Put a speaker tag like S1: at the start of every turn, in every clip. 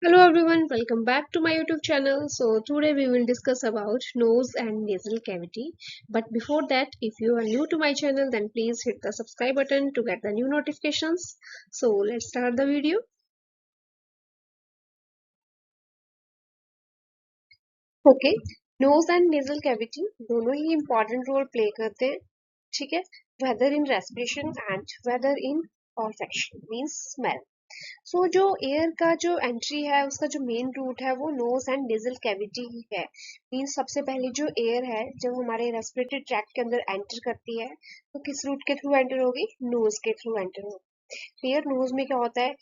S1: Hello everyone, welcome back to my YouTube channel. So today we will discuss about nose and nasal cavity. But before that, if you are new to my channel, then please hit the subscribe button to get the new notifications. So let's start the video. Okay, nose and nasal cavity दोनों ही important role play करते हैं, ठीक है? Whether in respiration and whether in olfaction means smell. सो जो air का जो entry है उसका जो मेन रूट है वो नोज एंड नेजल कैविटी ही है। मीन्स सबसे पहले जो एयर है जब हमारे रेस्पिरेटरी ट्रैक्ट के अंदर एंटर करती है तो किस रूट के थ्रू एंटर होगी? नोज के थ्रू एंटर होगी। क्लियर? नोज में क्या होता है,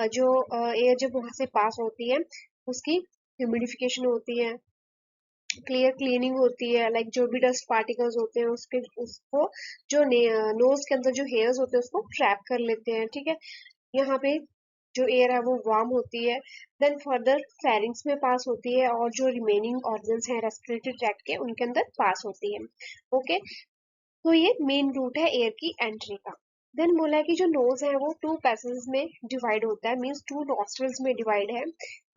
S1: जो एयर जब वहां से पास होती है उसकी ह्यूमिडिफिकेशन होती है, क्लियर क्लीनिंग होती है, लाइक जो भी डस्ट पार्टिकल्स होते हैं उसको जो नोज के अंदर जो हेयर्स होते हैं उसको ट्रैप कर लेते हैं, ठीक है? यहाँ पे जो एयर है वो वार्म होती है, देन फर्दर फेरिंग्स में पास होती है और जो रिमेनिंग ऑर्गन्स हैं रेस्पिरेटरी ट्रैक्ट के उनके अंदर पास होती है। ओके, तो ये मेन रूट है एयर की एंट्री का। देन बोला है कि जो नोज है वो टू पैसेज में डिवाइड होता है, मीन्स टू नॉस्ट्रल्स में डिवाइड है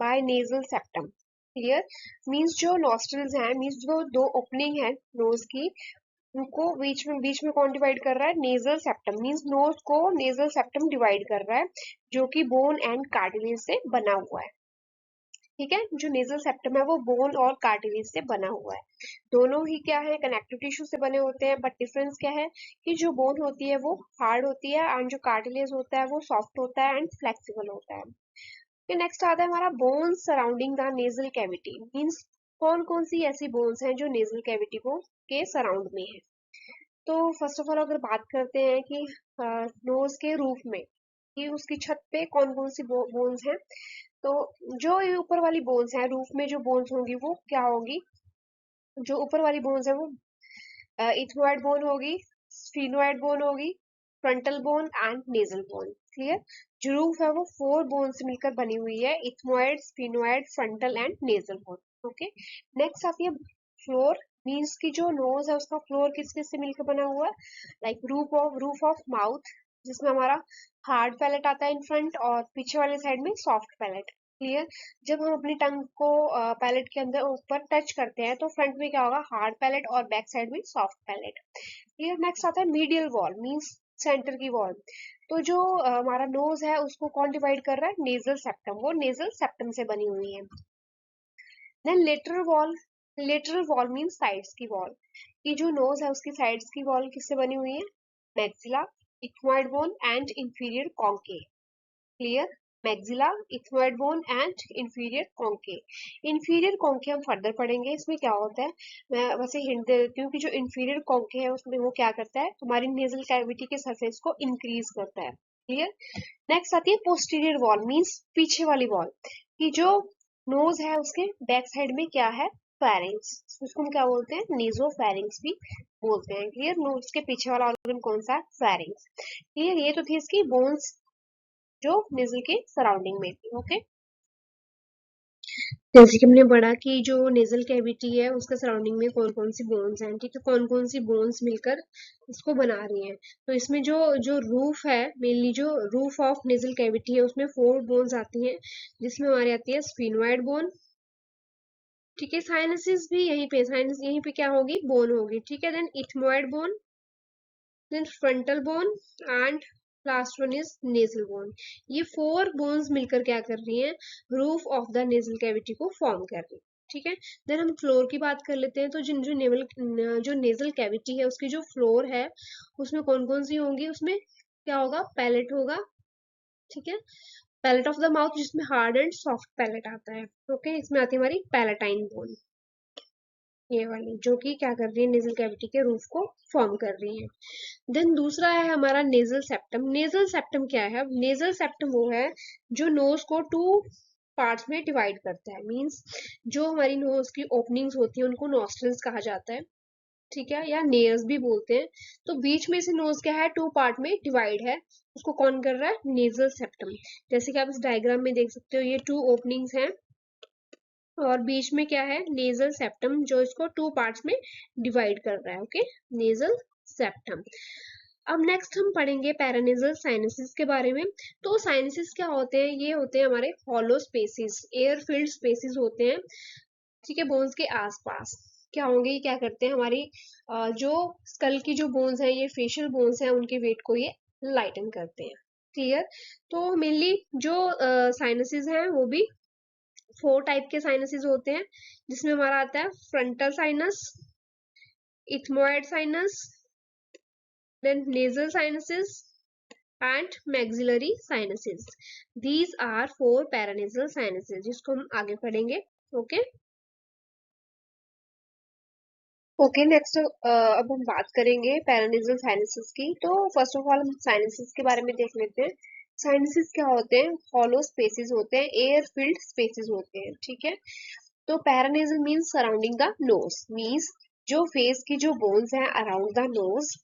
S1: by nasal septum. Clear? Means जो नॉस्ट्रल्स हैं, मीन्स जो दो ओपनिंग है नोज की, उनको बीच में कौन डिवाइड कर रहा है? Nasal septum. मीन्स नोज को नेजल सेप्टम डिवाइड कर रहा है जो कि बोन एंड कार्टिलेज से बना हुआ है। ठीक है, जो नेजल सेप्टम है वो बोन और कार्टिलेज से बना हुआ है। दोनों ही क्या है? कनेक्टिव टिश्यू से बने होते हैं, बट डिफरेंस क्या है कि जो बोन होती है वो हार्ड होती है एंड जो कार्टिलेज होता है वो सॉफ्ट होता है एंड फ्लेक्सिबल होता है। फिर नेक्स्ट आता है हमारा bones surrounding the nasal cavity. Means कौन कौन सी ऐसी बोन्स हैं जो नेजल कैविटी को के सराउंड में है। तो फर्स्ट ऑफ ऑल अगर बात करते हैं कि नोज के रूफ में कि उसकी छत पे कौन कौन सी बोन्स हैं, तो जो ये ऊपर वाली बोन्स हैं, रूफ में जो बोन्स होंगी वो क्या होगी? जो ऊपर वाली बोन्स है वो इथमोइड बोन होगी, स्फीनोइड बोन होगी, frontal bone and nasal bone. Clear? जो रूफ है वो फोर बोन से मिलकर बनी हुई है, ethmoid, sphenoid, frontal and nasal bone. Okay, next आती है फ्लोर। मीन्स की जो नोज है उसका फ्लोर किस किस से मिलकर बना हुआ है? लाइक रूफ ऑफ माउथ, जिसमें हमारा हार्ड पैलेट आता है इन फ्रंट और पीछे वाले साइड में सॉफ्ट पैलेट। क्लियर? जब हम अपनी टंग को पैलेट के अंदर ऊपर टच करते हैं तो फ्रंट में क्या होगा? हार्ड पैलेट और बैक साइड में सॉफ्ट पैलेट। क्लियर? नेक्स्ट आता है मीडियल वॉल, मीन्स सेंटर की वॉल। तो जो हमारा नोज है उसको कौन डिवाइड कर रहा है? Nasal septum. वो नेजल सेप्टम से बनी हुई है। Then lateral wall means sides की वॉल। की जो नोज है उसकी साइड्स की वॉल किससे बनी हुई है? Maxilla, ethmoid bone and inferior concave. Clear? Maxilla, ethmoid bone and inferior concave. Inferior concave हम फर्दर पढ़ेंगे, इसमें क्या होता है मैं वैसे हिंट दे देती हूँ कि जो इंफीरियर कॉन्केव है उसमें वो क्या करता है? हमारी नेजल कैविटी के सरफेस को इंक्रीज करता है। क्लियर? नेक्स्ट आती है पोस्टीरियर वॉल, मीन्स पीछे वाली वॉल। कि जो नोज है उसके बैक साइड में क्या है? फेरिंग्स। उसको हम क्या बोलते हैं? नेजो फेरिंग्स भी बोलते हैं। क्लियर? नोज के पीछे वाला ऑर्गन कौन सा है? फेरिंग्स। क्लियर? ये तो थी इसकी बोन्स जो नेजल के सराउंडिंग में थी। ओके, जैसे कि हमने पढ़ा कि जो नेजल कैविटी है उसके सराउंडिंग में कौन कौन सी बोन्स हैं, ठीक है? कौन कौन सी बोन्स मिलकर इसको बना रही हैं। तो इसमें जो जो रूफ है, मेनली जो रूफ ऑफ नेजल कैविटी है उसमें फोर बोन्स आती हैं, जिसमें हमारी आती है स्फीनोइड बोन। ठीक है, साइनसिस भी यहीं पे, साइनस यहीं पे क्या होगी? बोन होगी। ठीक है, then ethmoid bone, then frontal bone and last one is nasal bone. ये फोर बोन्स मिलकर क्या कर रही हैं? Roof of the nasal cavity को फॉर्म कर रही है। ठीक है, देन हम फ्लोर की बात कर लेते हैं। तो जिन जो नेजल कैविटी है उसकी जो फ्लोर है उसमें कौन कौन सी होंगी? उसमें क्या होगा? पैलेट होगा। ठीक है, पैलेट ऑफ द माउथ, जिसमें हार्ड एंड सॉफ्ट पैलेट आता है। ओके, इसमें आती है हमारी पैलेटाइन बोन, ये वाली, जो कि क्या कर रही है? नेजल कैविटी के रूफ को फॉर्म कर रही है। देन दूसरा है हमारा नेजल सेप्टम। नेजल सेप्टम क्या है? नेजल सेप्टम वो है जो नोज को टू पार्ट्स में डिवाइड करता है। मींस जो हमारी नोज की ओपनिंग्स होती है उनको नॉस्ट्रल्स कहा जाता है, ठीक है, या नेयर्स भी बोलते हैं। तो बीच में से नोज क्या है? टू पार्ट में डिवाइड है, उसको कौन कर रहा है? Nasal septum. जैसे कि आप इस डायग्राम में देख सकते हो, ये टू ओपनिंग्स हैं और बीच में क्या है? नेजल सेप्टम, जो इसको टू पार्ट्स में डिवाइड कर रहा है। Okay, nasal septum. अब नेक्स्ट हम पढ़ेंगे पैरानेजल साइनसेस के बारे में। तो साइनसेस क्या होते हैं? ये होते हैं हमारे hollow spaces, air filled spaces होते हैं, ठीक है, बोन्स के आसपास। क्या होंगे? ये क्या करते हैं? हमारी जो स्कल की जो बोन्स है, ये फेशियल बोन्स है, उनके वेट को ये लाइटन करते हैं। क्लियर? तो मेनली जो साइनसेस हैं वो भी 4 टाइप के साइनसेस होते हैं, जिसमें हमारा आता है frontal sinus, ethmoid sinus, then nasal sinuses and maxillary sinuses. These are 4 paranasal sinuses, जिसको हम आगे पढ़ेंगे। ओके ओके नेक्स्ट अब हम बात करेंगे पैरानेजल साइनसेस की। तो फर्स्ट ऑफ ऑल हम साइनसेस के बारे में देख लेते हैं। साइनसेस क्या होते हैं? हॉलो स्पेसेस होते हैं, एयर फिल्ड स्पेसेस होते हैं, ठीक है। तो paranasal means surrounding the nose, means जो फेस की जो बोन्स हैं अराउंड द नोज,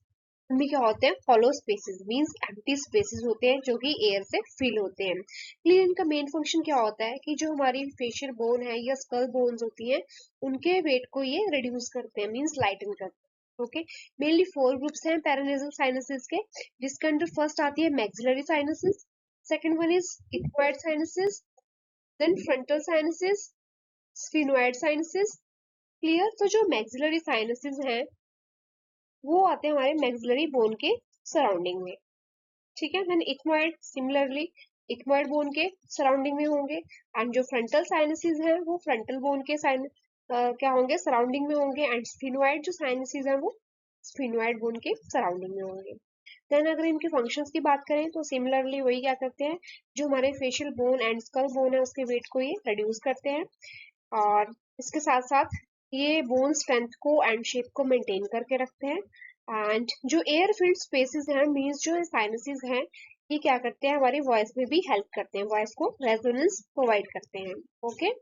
S1: उनमें क्या होते हैं? Hollow spaces means empty spaces होते हैं जो कि एयर से फिल होते हैं। क्लियर? इनका मेन फंक्शन क्या होता है कि जो हमारी फेशियल बोन है या स्कल बोन्स होती है, उनके वेट को ये रिड्यूस करते हैं, मींस लाइटन करते हैं। ओके, मेनली 4 ग्रुप्स हैं पैरानेजल साइनसेस के, जिसके अंदर फर्स्ट आती है maxillary sinuses, second one is इक्वाइड sinuses, then frontal sinuses, sphenoid sinuses. Clear? तो जो मैक्सिलरी साइनसेस हैं वो आते हैं हमारे मैक्सिलरी बोन के सराउंडिंग में, ठीक है। Then ethmoid similarly ethmoid bone के सराउंडिंग में होंगे, एंड जो फ्रंटल साइनसेस हैं वो फ्रंटल बोन के क्या होंगे? सराउंडिंग में होंगे, एंड स्फिनोइड जो साइनसेस हैं वो स्फिनोइड बोन के सराउंडिंग में होंगे। देन अगर इनके फंक्शंस की बात करें तो सिमिलरली वही क्या करते हैं? जो हमारे facial bone and skull bone है उसके वेट को ये रिड्यूस करते हैं, और इसके साथ साथ ये बोन स्ट्रेंथ को एंड शेप को मेंटेन करके रखते हैं। एंड जो एयर फिल्ड स्पेसेस हैं, मीन्स जो साइनसेस हैं, ये क्या करते हैं? हमारी वॉइस में भी हेल्प करते हैं, वॉइस को रेजोनेंस प्रोवाइड करते हैं। Okay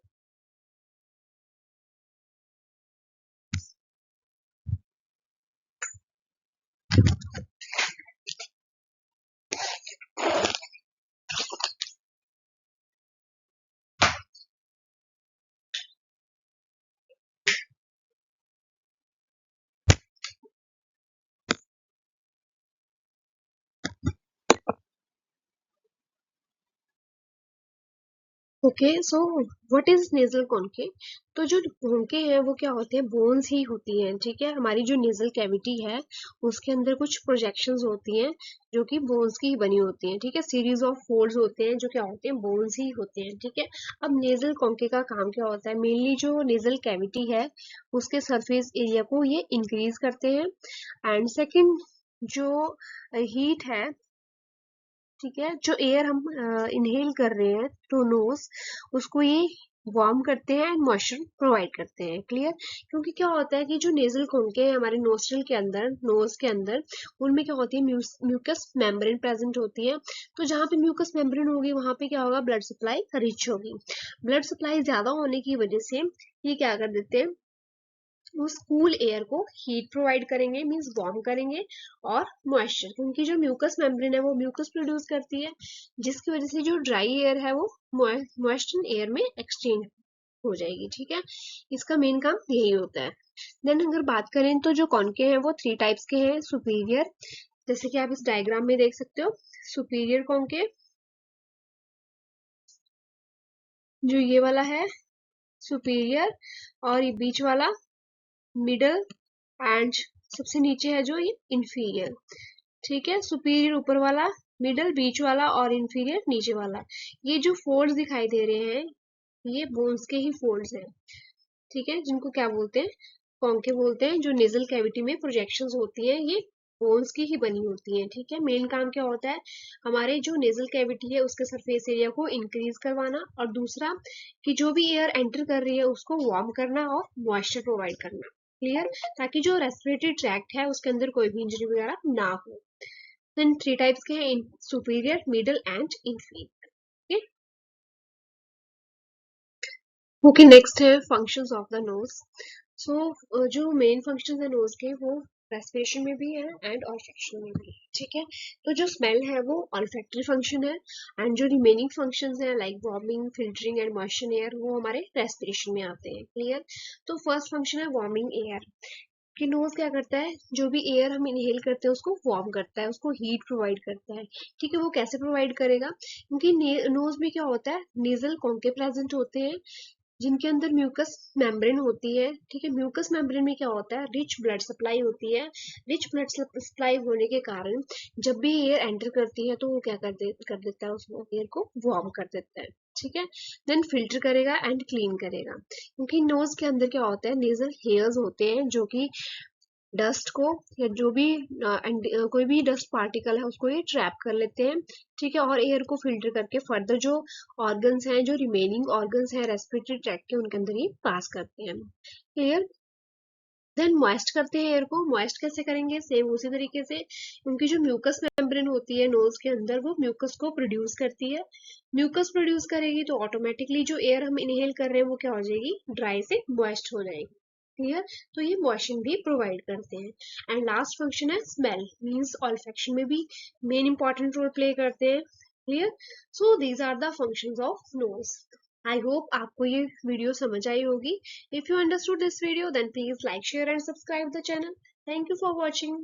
S1: okay so what is nasal conchae? तो जो कॉन्के हैं वो क्या होते हैं? बोन्स ही होती हैं, ठीक है। हमारी जो नेजल कैविटी है उसके अंदर कुछ प्रोजेक्शंस होती हैं जो कि बोन्स की ही बनी होती हैं, ठीक है। सीरीज ऑफ फोल्ड्स होते हैं जो क्या होते हैं? बोन्स ही होते हैं, ठीक है। अब नेजल कॉन्के का काम क्या होता है? मेनली जो नेजल कैविटी है उसके सरफेस एरिया को ये इंक्रीज करते हैं, एंड सेकेंड जो हीट है, ठीक है, जो एयर हम इनहेल कर रहे हैं थ्रू नोज, उसको ये वार्म करते हैं एंड मॉइस्चर प्रोवाइड करते हैं। क्लियर? क्योंकि क्या होता है कि जो नेजल खोंके हैं हमारे नोस्ट्रल के अंदर, नोज के अंदर, उनमें क्या होती है? म्यूकस मेम्ब्रेन प्रेजेंट होती है। तो जहाँ पे म्यूकस मेम्ब्रेन होगी वहां पे क्या होगा? ब्लड सप्लाई रिच होगी। ब्लड सप्लाई ज्यादा होने की वजह से ये क्या कर देते हैं? उस कूल एयर को हीट प्रोवाइड करेंगे, मींस वार्म करेंगे, और मॉइस्चर, क्योंकि जो म्यूकस मेम्ब्रेन है वो म्यूकस प्रोड्यूस करती है, जिसकी वजह से जो ड्राई एयर है वो मॉइस्चर एयर में एक्सचेंज हो जाएगी, ठीक है। इसका मेन काम यही होता है। देन अगर बात करें तो जो कॉन्के हैं वो 3 टाइप्स के हैं। सुपीरियर, जैसे कि आप इस डायग्राम में देख सकते हो, सुपीरियर कॉन्के जो ये वाला है सुपीरियर, और ये बीच वाला मिडल, एंड सबसे नीचे है जो ये इंफीरियर, ठीक है। सुपीरियर ऊपर वाला, मिडल बीच वाला, और इंफीरियर नीचे वाला। ये जो फोल्ड्स दिखाई दे रहे हैं ये बोन्स के ही फोल्ड्स हैं, ठीक है, जिनको क्या बोलते हैं? कॉन्के बोलते हैं। जो नेजल कैविटी में प्रोजेक्शंस होती हैं ये बोन्स की ही बनी होती हैं, ठीक है। मेन काम क्या होता है? हमारे जो नेजल कैविटी है उसके सरफेस एरिया को इंक्रीज करवाना, और दूसरा कि जो भी एयर एंटर कर रही है उसको वार्म करना और मॉइस्चर प्रोवाइड करना। क्लियर? ताकि जो रेस्पिरेटरी ट्रैक्ट है उसके अंदर कोई भी इंजरी वगैरह ना हो। देन 3 टाइप्स के हैं, superior, middle and inferior. Okay next है फंक्शंस ऑफ द नोज। सो जो मेन फंक्शंस है नोज के वो रेस्पिरेशन में भी है एंड ऑल्फैक्शन में भी है, ठीक है। तो जो स्मेल है वो ऑल्फैक्टरी फंक्शन है, एंड जो रिमेनिंग फंक्शंस है like warming, filtering and moisture air वो हमारे रेस्पिरेशन में आते हैं। क्लियर? तो फर्स्ट फंक्शन है वार्मिंग एयर। कि नोज क्या करता है, जो भी एयर हम इनहेल करते हैं उसको वार्म करता है, उसको हीट प्रोवाइड करता है। ठीक है, वो कैसे प्रोवाइड करेगा, क्योंकि नोज में क्या होता है, नेजल कॉन्के प्रेजेंट होते हैं जिनके अंदर म्यूकस मेम्ब्रेन होती है। ठीक है, म्यूकस मेम्ब्रेन में क्या होता है, रिच ब्लड सप्लाई होती है। रिच ब्लड सप्लाई होने के कारण जब भी एयर एंटर करती है तो वो क्या कर देता है, उस एयर को वार्म कर देता है। ठीक है, देन फिल्टर करेगा एंड क्लीन करेगा, क्योंकि नोज के अंदर क्या होता है, नेजल हेयर्स होते हैं जो कि डस्ट को या जो भी कोई भी डस्ट पार्टिकल है उसको ये ट्रैप कर लेते हैं। ठीक है, और एयर को फिल्टर करके फर्दर जो ऑर्गन्स हैं, जो रिमेनिंग ऑर्गन्स हैं रेस्पिरेटरी ट्रैक्ट के, उनके अंदर ये पास करते हैं। क्लियर। देन मॉइस्ट करते हैं एयर को। मॉइस्ट कैसे करेंगे, सेम उसी तरीके से, क्योंकि जो म्यूकस मेम्ब्रेन होती है नोज के अंदर वो म्यूकस को प्रोड्यूस करती है। म्यूकस प्रोड्यूस करेगी तो ऑटोमेटिकली जो एयर हम इनहेल कर रहे हैं वो क्या हो जाएगी, ड्राई से मॉइस्ट हो जाएगी। क्लियर। तो ये वॉशिंग भी प्रोवाइड करते हैं। एंड लास्ट फंक्शन है स्मेल, मीन्स ऑल्फेक्शन में भी मेन इंपॉर्टेंट रोल प्ले करते हैं। Clear. So these are the functions of nose. I hope आपको ये वीडियो समझ आई होगी। If you understood this video, then please like, share and subscribe the channel. Thank you for watching.